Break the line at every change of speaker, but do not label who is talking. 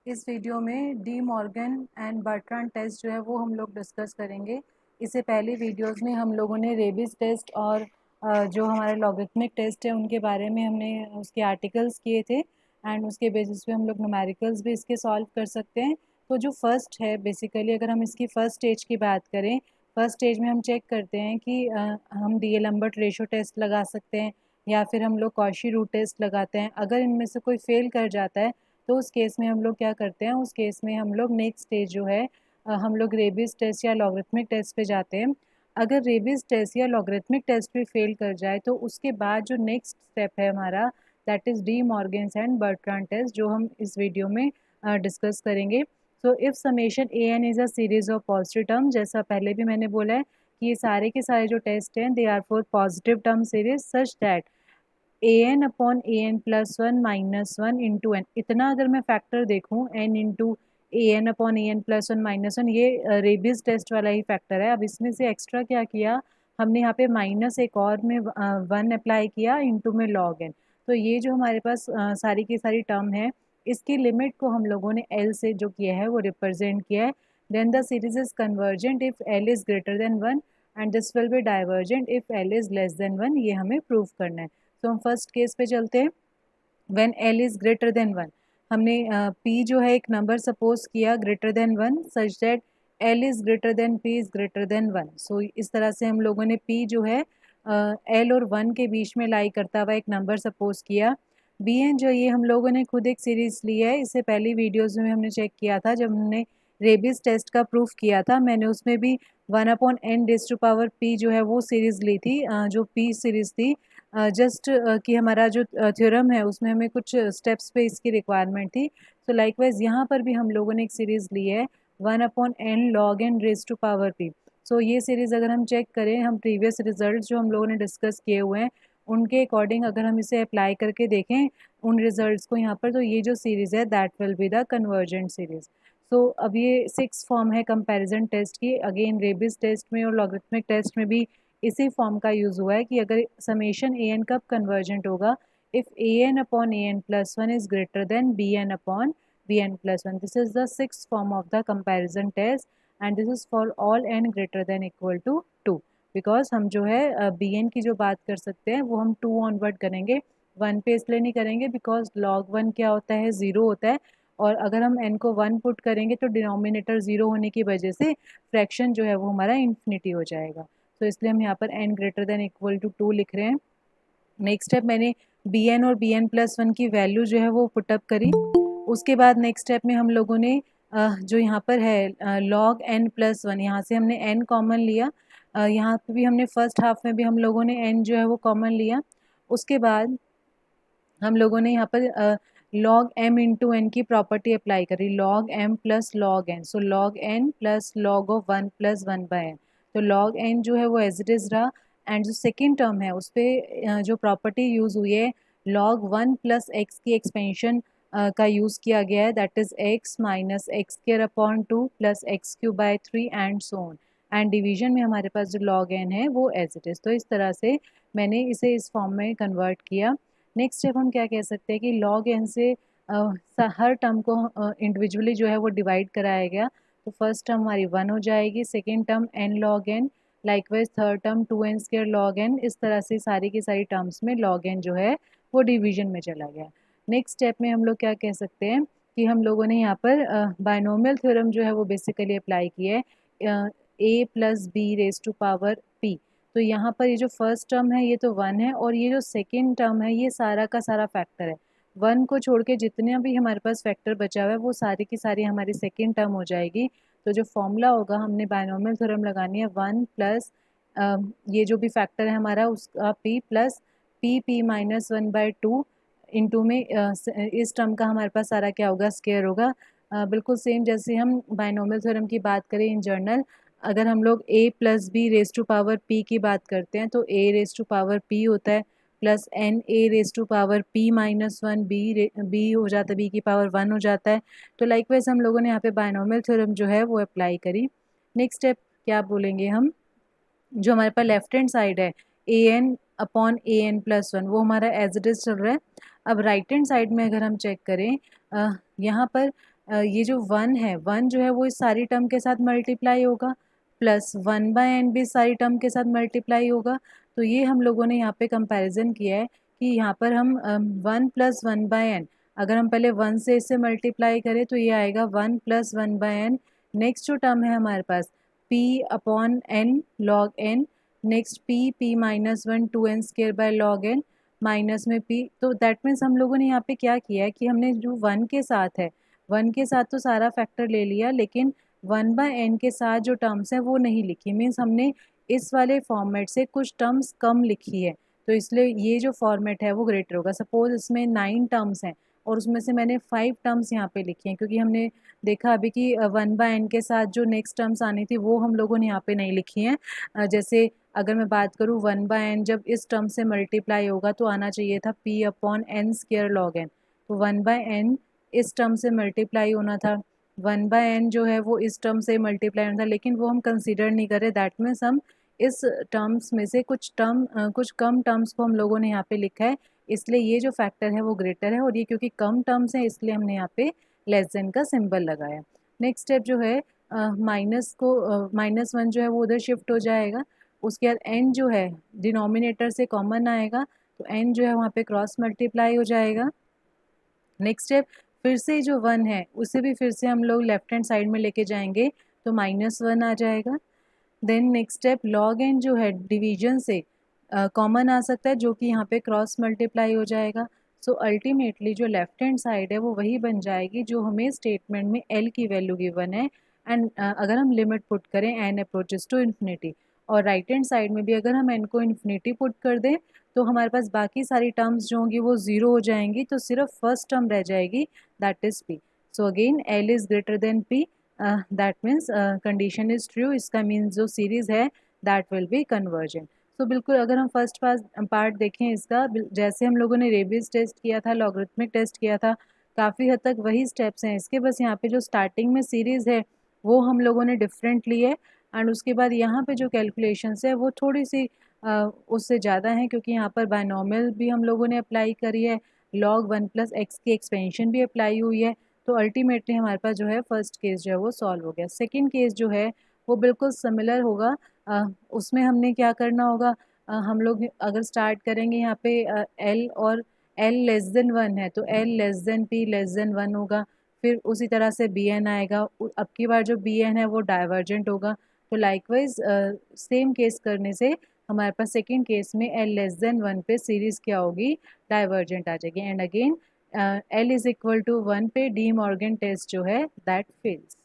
इस वीडियो में De Morgan and Bertrand test जो है वो हम लोग डिस्कस करेंगे। इससे पहले वीडियोस में हम लोगों ने रेबिस टेस्ट और जो हमारे लॉगरिथमिक टेस्ट है उनके बारे में हमने उसके आर्टिकल्स किए थे एंड उसके बेसिस पे हम लोग न्यूमेरिकल्स भी इसके सॉल्व कर सकते हैं। तो जो फर्स्ट है बेसिकली अगर हम इसकी फर्स्ट स्टेज की बात करें, फर्स्ट स्टेज में हम चेक करते हैं कि हम डी लम्बर्ट रेशो टेस्ट लगा सकते हैं या फिर हम लोग कॉशी रूट टेस्ट लगाते हैं। अगर इनमें से कोई फेल कर जाता है तो उस केस में हम लोग क्या करते हैं, उस केस में हम लोग नेक्स्ट स्टेज जो है हम लोग रेबिस टेस्ट या लॉगरिथमिक टेस्ट पे जाते हैं। अगर रेबिस टेस्ट या लॉगरिथमिक टेस्ट भी फेल कर जाए तो उसके बाद जो नेक्स्ट स्टेप है हमारा, that is De Morgan's and Bertrand test, जो हम इस वीडियो में डिस्कस करेंगे। So if summation a n is a series of positive term, जैसा पहले भी मैंने बोला है कि ये सारे के सारे जो टेस्ट हैं they are for positive term series such that A N upon A N plus one minus one into N, इतना अगर मैं फैक्टर देखूँ N into A N upon A N plus one minus one, ये Raabe's test वाला ही factor है। अब इसमें से एक्स्ट्रा क्या किया हमने, यहाँ पे माइनस एक और में वन अप्लाई किया इंटू में लॉग एन। तो ये जो हमारे पास सारी की सारी टर्म है, इसकी लिमिट को हम लोगों ने एल से जो किया है वो रिप्रेजेंट किया है। Then the series is convergent if L is greater than one and this will be divergent if L is less than one, ये हमें प्रूव करना है। तो हम फर्स्ट केस पे चलते हैं। When L is greater than one, हमने पी जो है एक नंबर सपोज किया greater than one such that L is greater than P is greater than one. So इस तरह से हम लोगों ने पी जो है एल और वन के बीच में लाई करता हुआ एक नंबर सपोज किया। बी एन जो ये हम लोगों ने खुद एक सीरीज ली है, इससे पहली वीडियोज़ में हमने चेक किया था जब हमने रेबिस टेस्ट का प्रूफ किया था, मैंने उसमें भी one upon n raise to power p जो है वो सीरीज़ ली थी, जो पी सीरीज़ थी। जस्ट कि हमारा जो थ्योरम है उसमें हमें कुछ स्टेप्स पे इसकी रिक्वायरमेंट थी। सो लाइकवाइज यहाँ पर भी हम लोगों ने एक सीरीज़ ली है one upon N log N raise to power P. So ये सीरीज़ अगर हम चेक करें, हम प्रीवियस रिजल्ट जो हम लोगों ने डिस्कस किए हुए हैं उनके अकॉर्डिंग अगर हम इसे अप्लाई करके देखें उन रिजल्ट्स को यहाँ पर, तो ये जो सीरीज़ है that will be the convergent series. So अब ये 6 फॉर्म है कंपैरिजन टेस्ट की। अगेन रेबिस टेस्ट में और लॉगरिथमिक टेस्ट में भी इसी फॉर्म का यूज़ हुआ है कि अगर समेशन ए एन कब कन्वर्जेंट होगा, if a N upon A N plus one is greater than b n upon b n plus one. This is the 6th form of the comparison test and this is for all n greater than equal to two. Because हम जो है B N की जो बात कर सकते हैं वो हम टू ऑनवर्ड करेंगे, वन पे इसलिए नहीं करेंगे बिकॉज लॉग वन क्या होता है, ज़ीरो होता है, और अगर हम एन को वन पुट करेंगे तो डिनोमिनेटर ज़ीरो होने की वजह से फ्रैक्शन जो है वो हमारा इन्फिनिटी हो जाएगा। तो इसलिए हम यहाँ पर n greater than equal to two लिख रहे हैं। नेक्स्ट स्टेप मैंने बी एन और बी एन प्लस वन की वैल्यू जो है वो पुटअप करी। उसके बाद नेक्स्ट स्टेप में हम लोगों ने जो यहाँ पर है लॉग एन प्लस वन, यहाँ से हमने n कॉमन लिया। यहाँ पे भी हमने फर्स्ट हाफ में भी हम लोगों ने n जो है वो कॉमन लिया। उसके बाद हम लोगों ने यहाँ पर लॉग एम इंटू एन की प्रॉपर्टी अप्लाई करी, log m plus log n. So log n plus log of one plus one by n. तो लॉग एन जो है वो एज इट इज़ रहा एंड जो सेकेंड टर्म है उस पर जो प्रॉपर्टी यूज़ हुई है लॉग वन प्लस एक्स की एक्सपेंशन का यूज़ किया गया है, that is x minus x square upon two plus x cube by three and so on. And division में हमारे पास जो लॉग एन है वो एज इट इज़। तो इस तरह से मैंने इसे इस फॉर्म में कन्वर्ट किया। नेक्स्ट स्टेप हम क्या कह सकते हैं कि लॉग एन से हर टर्म को इंडिविजुअली जो है वो डिवाइड कराया गया। तो फर्स्ट टर्म हमारी वन हो जाएगी, second term n log n, likewise third term two n square log n. इस तरह से सारी की सारी टर्म्स में लॉग एन जो है वो डिवीजन में चला गया। नेक्स्ट स्टेप में हम लोग क्या कह सकते हैं कि हम लोगों ने यहाँ पर बायनोमियल थ्योरम जो है वो बेसिकली अप्लाई किया है, A plus B raise to power P. तो यहाँ पर ये जो फर्स्ट टर्म है ये तो वन है और ये जो सेकेंड टर्म है ये सारा का सारा फैक्टर है। वन को छोड़ के जितने भी हमारे पास फैक्टर बचा हुआ है वो सारी की सारी हमारी सेकेंड टर्म हो जाएगी। तो जो फॉर्मूला होगा हमने बायनोमियल थ्योरम लगानी है वन प्लस ये जो भी फैक्टर है हमारा उसका P plus P minus one by two into में इस टर्म का हमारे पास सारा क्या होगा, स्क्वायर होगा। बिल्कुल सेम जैसे हम बायनोमियल थ्योरम की बात करें इन जनरल, अगर हम लोग a plus B raise to power p की बात करते हैं तो a raise to power p होता है plus n a raise to power p minus one b हो जाता है, b की पावर वन हो जाता है। तो लाइकवाइज हम लोगों ने यहाँ पे बायनोमियल थ्योरम जो है वो अप्लाई करी। नेक्स्ट स्टेप क्या बोलेंगे हम, जो हमारे पास लेफ्ट हैंड साइड है A N upon A N plus one वो हमारा एज इट इज़ चल रहा है। अब राइट हैंड साइड में अगर हम चेक करें यहाँ पर ये जो 1 है, 1 जो है वो इस सारी टर्म के साथ मल्टीप्लाई होगा, प्लस 1/n भी सारी टर्म के साथ मल्टीप्लाई होगा। तो ये हम लोगों ने यहाँ पे कंपैरिजन किया है कि यहाँ पर हम 1 प्लस 1/n, अगर हम पहले 1 से इसे मल्टीप्लाई करें तो ये आएगा 1 प्लस 1/n। नेक्स्ट जो टर्म है हमारे पास p upon n log n, next p minus 1 2n square by log n, minus में p। तो दैट मीन्स हम लोगों ने यहाँ पे क्या किया है कि हमने जो 1 के साथ है, 1 के साथ तो सारा फैक्टर ले लिया, लेकिन 1/n के साथ जो टर्म्स हैं वो नहीं लिखी। मीन्स हमने इस वाले फॉर्मेट से कुछ टर्म्स कम लिखी है, तो इसलिए ये जो फॉर्मेट है वो ग्रेटर होगा। सपोज इसमें 9 टर्म्स हैं और उसमें से मैंने 5 टर्म्स यहाँ पे लिखी हैं, क्योंकि हमने देखा अभी कि 1/n के साथ जो नेक्स्ट टर्म्स आनी थी वो हम लोगों ने यहाँ पे नहीं लिखी हैं। जैसे अगर मैं बात करूँ 1/n जब इस टर्म से मल्टीप्लाई होगा तो आना चाहिए था p upon n square log n, तो 1/n इस टर्म से मल्टीप्लाई होना था, 1/n जो है वो इस टर्म से मल्टीप्लाई होना था, लेकिन वो हम कंसीडर नहीं कर रहे। दैट मीन्स हम इस टर्म्स में से कुछ कम टर्म्स को हम लोगों ने यहाँ पे लिखा है, इसलिए ये जो फैक्टर है वो ग्रेटर है, और ये क्योंकि कम टर्म्स हैं इसलिए हमने यहाँ पे लेस देन का सिंबल लगाया। नेक्स्ट स्टेप जो है -1 जो है वो उधर शिफ्ट हो जाएगा। उसके बाद n जो है डिनोमिनेटर से कॉमन आएगा, तो n जो है वहाँ पे क्रॉस मल्टीप्लाई हो जाएगा। नेक्स्ट स्टेप फिर से जो 1 है उसे भी फिर से हम लोग लेफ्ट हैंड साइड में लेके जाएंगे, तो -1 आ जाएगा। Then next step log n जो है डिवीजन से कॉमन आ सकता है, जो कि यहाँ पे क्रॉस मल्टीप्लाई हो जाएगा। सो अल्टीमेटली जो लेफ्ट हैंड साइड है वो वही बन जाएगी जो हमें स्टेटमेंट में l की वैल्यू गिवन है। एंड अगर हम लिमिट पुट करें n अप्रोचेस टू इन्फिनिटी, और राइट हैंड साइड में भी अगर हम n को इन्फिनिटी पुट कर दें तो हमारे पास बाकी सारी टर्म्स जो होंगी वो ज़ीरो हो जाएंगी, तो सिर्फ फर्स्ट टर्म रह जाएगी, that is p। So again l is greater then p, that means condition is true. इसका मीन्स जो सीरीज़ है दैट विल बी कन्वर्जेंट। सो बिल्कुल अगर हम फर्स्ट पार्ट देखें इसका, जैसे हम लोगों ने रेबीज टेस्ट किया था, लॉगरिथमिक टेस्ट किया था, काफ़ी हद तक वही स्टेप्स हैं इसके, बस यहाँ पे जो स्टार्टिंग में सीरीज़ है वो हम लोगों ने डिफरेंट ली है, एंड उसके बाद यहाँ पे जो कैलकुलेशंस है वो थोड़ी सी उससे ज़्यादा है, क्योंकि यहाँ पर बायनॉमियल भी हम लोगों ने अप्लाई करी है, log 1 प्लस एक्स की एक्सपेंशन भी अप्लाई हुई है। तो अल्टीमेटली हमारे पास जो है फर्स्ट केस जो है वो सॉल्व हो गया। सेकंड केस जो है वो बिल्कुल सिमिलर होगा। उसमें हमने क्या करना होगा, हम लोग अगर स्टार्ट करेंगे यहाँ पे एल, और एल लेस देन 1 है तो L less then P less than 1 होगा, फिर उसी तरह से बी एन आएगा। अब की बार जो बी एन है वो डाइवर्जेंट होगा। तो लाइकवाइज सेम केस करने से हमारे पास सेकेंड केस में एल लेस देन 1 पे सीरीज़ क्या होगी, डाइवर्जेंट आ जाएगी। And again l is equal to 1 पे डी मॉर्गन टेस्ट जो है दैट फेल्स।